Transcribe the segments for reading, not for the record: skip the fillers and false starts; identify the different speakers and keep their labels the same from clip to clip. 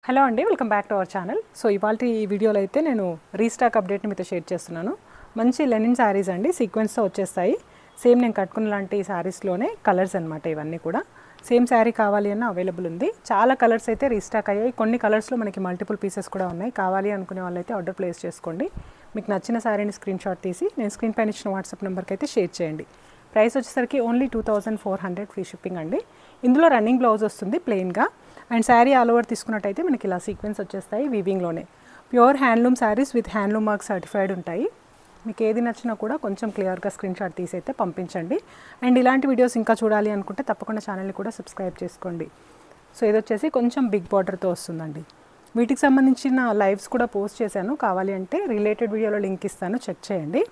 Speaker 1: Hello అండి, welcome back to our channel. So ఇవాళ ఈ వీడియోలో అయితే నేను రీస్టాక్ అప్డేట్ని మీతో షేర్ చేస్తున్నాను. మంచి లెనిన్ శారీస్ అండి, సీక్వెన్స్తో వచ్చేస్తాయి. సేమ్ నేను కట్టుకున్న లాంటి శారీస్లోనే కలర్స్ అనమాట. ఇవన్నీ కూడా సేమ్ శారీ కావాలి అన్న అవైలబుల్ ఉంది. చాలా కలర్స్ అయితే రీస్టాక్ అయ్యాయి. కొన్ని కలర్స్లో మనకి మల్టిపుల్ పీసెస్ కూడా ఉన్నాయి. కావాలి అనుకునే వాళ్ళైతే ఆర్డర్ ప్లేస్ చేసుకోండి. మీకు నచ్చిన శారీని స్క్రీన్ షాట్ తీసి నేను స్క్రీన్ పైన ఇచ్చిన వాట్సాప్ నెంబర్కి అయితే షేర్ చేయండి. ప్రైస్ వచ్చేసరికి ఓన్లీ 2400 ఫ్రీ షిప్పింగ్ అండి. ఇందులో రన్నింగ్ బ్లౌజ్ వస్తుంది ప్లెయిన్గా. అండ్ శారీ ఆల్ ఓవర్ తీసుకున్నట్టయితే మనకి ఇలా సీక్వెన్స్ వచ్చేస్తాయి వీవింగ్లోనే. Pure handloom saris with handloom mark certified ఉంటాయి. మీకు ఏది నచ్చినా కూడా కొంచెం క్లియర్గా స్క్రీన్ షాట్ తీసి అయితే పంపించండి. అండ్ ఇలాంటి వీడియోస్ ఇంకా చూడాలి అనుకుంటే తప్పకుండా ఛానల్ని కూడా సబ్స్క్రైబ్ చేసుకోండి. సో ఇది వచ్చేసి కొంచెం బిగ్ బార్డర్తో వస్తుందండి. వీటికి సంబంధించిన లైవ్స్ కూడా పోస్ట్ చేశాను. కావాలి అంటే రిలేటెడ్ వీడియోలో లింక్ ఇస్తాను, చెక్ చేయండి.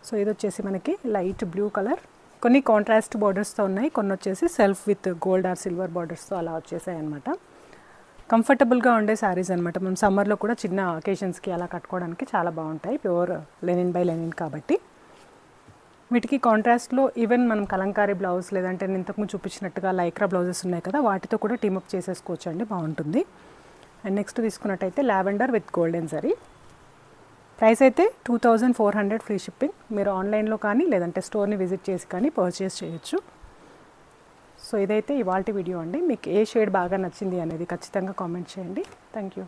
Speaker 1: సో ఇది వచ్చేసి మనకి లైట్ బ్లూ కలర్, కొన్ని కాంట్రాస్ట్ బార్డర్స్తో ఉన్నాయి, కొన్ని వచ్చేసి self with gold or silver బార్డర్స్తో అలా వచ్చేసాయి అనమాట. కంఫర్టబుల్గా ఉండే శారీస్ అనమాట. మనం సమ్మర్లో కూడా చిన్న అకేషన్స్కి అలా కట్టుకోవడానికి చాలా బాగుంటాయి. ప్యూర్ లెనిన్ బై లెనిన్ కాబట్టి. వీటికి కాంట్రాస్ట్లో ఈవెన్ మనం కలంకారీ బ్లౌజ్ లేదంటే నేను ఇంతకుముందు చూపించినట్టుగా లైక్రా బ్లౌజెస్ ఉన్నాయి కదా, వాటితో కూడా టీమప్ చేసేసుకోవచ్చు అండి, బాగుంటుంది. అండ్ నెక్స్ట్ తీసుకున్నట్టయితే lavender with golden zari. Price అయితే 2400 ఫ్రీ షిప్పింగ్. మీరు ఆన్లైన్లో కానీ లేదంటే స్టోర్ని విజిట్ చేసి కానీ పర్చేస్ చేయొచ్చు. సో ఇదైతే ఇవాల్టి వీడియో అండి. మీకు ఏ షేడ్ బాగా నచ్చింది అనేది ఖచ్చితంగా కామెంట్ చేయండి. Thank you.